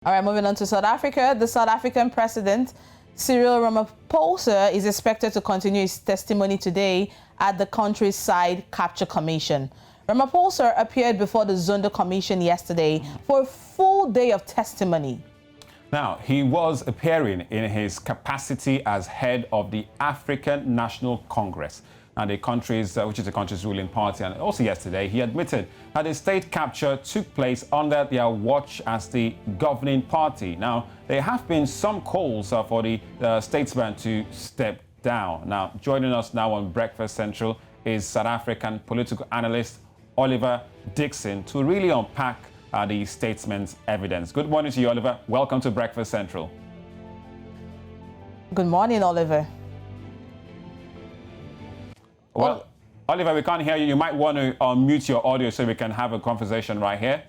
All right, moving on to South Africa. The South African president, Cyril Ramaphosa, is expected to continue his testimony today at the country's side capture commission. Ramaphosa appeared before the Zondo Commission yesterday for a full day of testimony. Now, he was appearing in his capacity as head of the African National Congress, and which is the country's ruling party. And also yesterday, he admitted that the state capture took place under their watch as the governing party. Now, there have been some calls for the statesman to step down. Now, joining us now on Breakfast Central is South African political analyst Oliver Dixon to really unpack the statesman's evidence. Good morning to you, Oliver. Welcome to Breakfast Central. Good morning, Oliver. Well, Oliver, we can't hear you. You might want to mute your audio so we can have a conversation right here.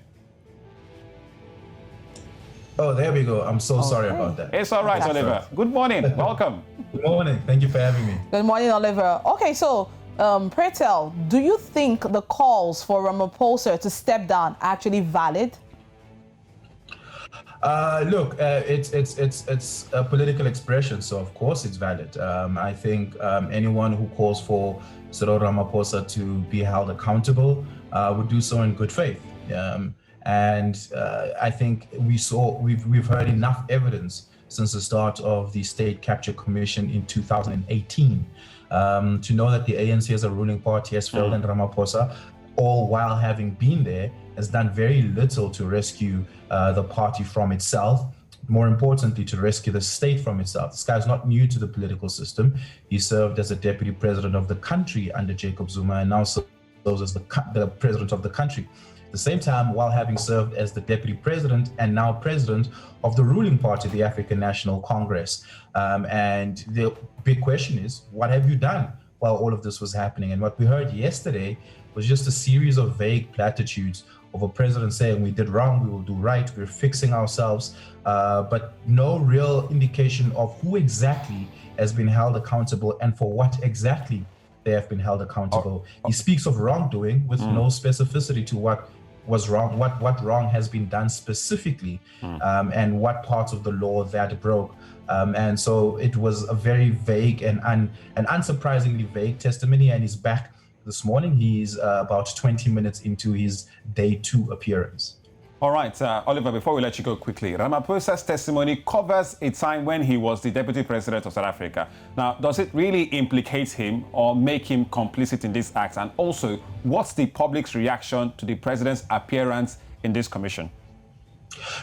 Oh, there we go. I'm so sorry about that. It's all right, Oliver. Good morning. Welcome. Good morning. Thank you for having me. Good morning, Oliver. Okay, so pray tell, do you think the calls for Ramaphosa to step down are actually valid? Look, it's a political expression, so of course it's valid. I think anyone who calls for Cyril Ramaphosa to be held accountable would do so in good faith. I think we've heard enough evidence since the start of the State Capture Commission in 2018 to know that the ANC as a ruling party has failed in Ramaphosa, all while having been there, has done very little to rescue the party from itself. More importantly, to rescue the state from itself. This guy's not new to the political system. He served as a deputy president of the country under Jacob Zuma and now serves as the president of the country. At the same time, while having served as the deputy president and now president of the ruling party, the African National Congress. And the big question is, what have you done while all of this was happening? And what we heard yesterday was just a series of vague platitudes of a president saying we did wrong, we will do right, we're fixing ourselves, but no real indication of who exactly has been held accountable and for what exactly they have been held accountable. He speaks of wrongdoing with no specificity to what was wrong, what wrong has been done specifically, and what parts of the law that broke. And so it was a very vague and unsurprisingly vague testimony, and he's back this morning. He's about 20 minutes into his day 2 appearance. All right, Oliver, before we let you go quickly, Ramaphosa's testimony covers a time when he was the deputy president of South Africa. Now, does it really implicate him or make him complicit in this act? And also, what's the public's reaction to the president's appearance in this commission?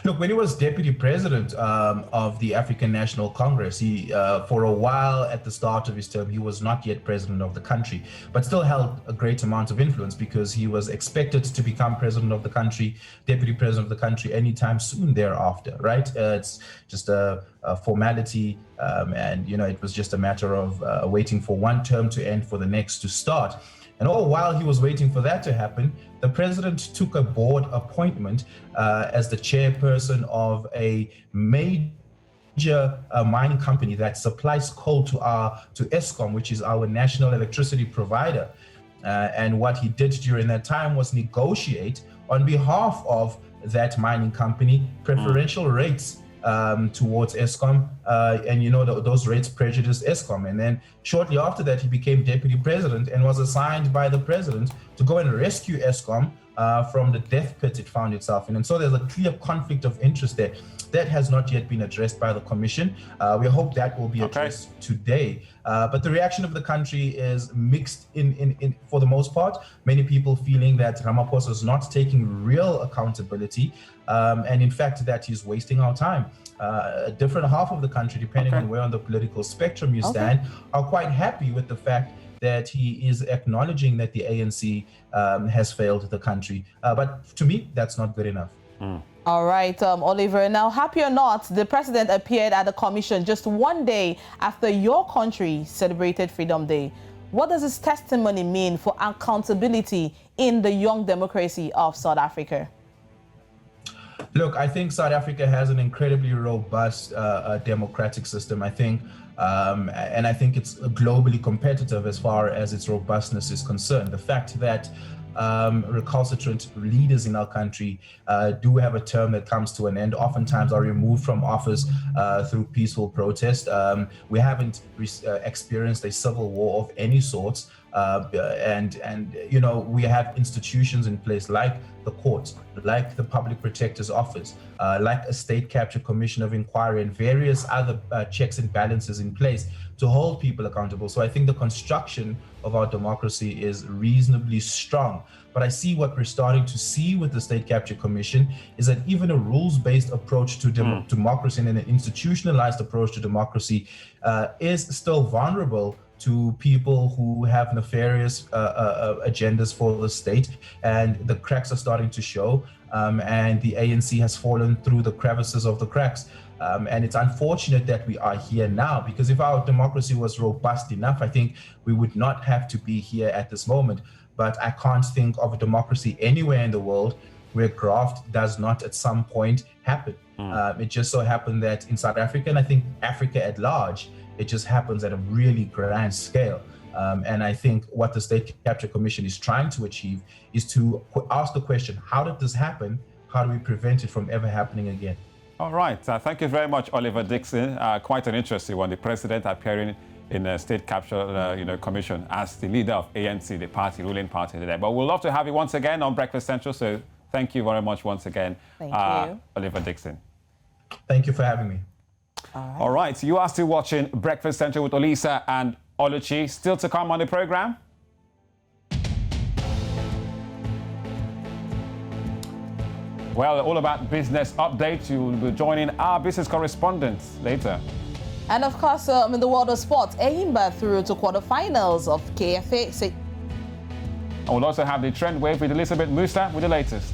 Look, when he was deputy president of the African National Congress, he, for a while at the start of his term, he was not yet president of the country, but still held a great amount of influence because he was expected to become president of the country, deputy president of the country anytime soon thereafter, right? It's just a formality, and, you know, it was just a matter of waiting for one term to end for the next to start. And all while he was waiting for that to happen, the president took a board appointment as the chairperson of a major mining company that supplies coal to Eskom, which is our national electricity provider. And what he did during that time was negotiate on behalf of that mining company preferential rates towards Eskom, and you know those rates prejudiced Eskom. And then shortly after that, he became deputy president and was assigned by the president to go and rescue Eskom from the death pit it found itself in. And so there's a clear conflict of interest there that has not yet been addressed by the commission. We hope that will be addressed today. But the reaction of the country is mixed in for the most part. Many people feeling that Ramaphosa is not taking real accountability, and in fact that he's wasting our time. A different half of the country, depending on where on the political spectrum you stand, are quite happy with the fact that he is acknowledging that the ANC has failed the country. But to me, that's not good enough. All right, Oliver. Now, happy or not, the president appeared at the commission just one day after your country celebrated Freedom Day. What does his testimony mean for accountability in the young democracy of South Africa? Look, I think South Africa has an incredibly robust democratic system. I think and I think it's globally competitive as far as its robustness is concerned. The fact that recalcitrant leaders in our country do have a term that comes to an end, oftentimes are removed from office through peaceful protest. We haven't experienced a civil war of any sorts. And you know, we have institutions in place like the courts, like the Public Protector's Office, like a State Capture Commission of Inquiry, and various other checks and balances in place to hold people accountable. So I think the construction of our democracy is reasonably strong. But I see what we're starting to see with the State Capture Commission is that even a rules-based approach to democracy and an institutionalized approach to democracy is still vulnerable to people who have nefarious agendas for the state, and the cracks are starting to show, and the ANC has fallen through the crevices of the cracks. And it's unfortunate that we are here now, because if our democracy was robust enough, I think we would not have to be here at this moment. But I can't think of a democracy anywhere in the world where graft does not at some point happen. It just so happened that in South Africa, and I think Africa at large, it just happens at a really grand scale. And I think what the State Capture Commission is trying to achieve is to ask the question, how did this happen? How do we prevent it from ever happening again? All right. Thank you very much, Oliver Dixon. Quite an interesting one. The president appearing in the State Capture Commission as the leader of ANC, the party, ruling party today. But we'd love to have you once again on Breakfast Central. So thank you very much once again, Thank you. Oliver Dixon. Thank you for having me. All right. You are still watching Breakfast Central with Olisa and Oluchi. Still to come on the program. Well, all about business updates. You will be joining our business correspondents later. And of course, in the world of sports, Enyimba through to quarterfinals of KFA. And we'll also have the trend wave with Elizabeth Musa with the latest.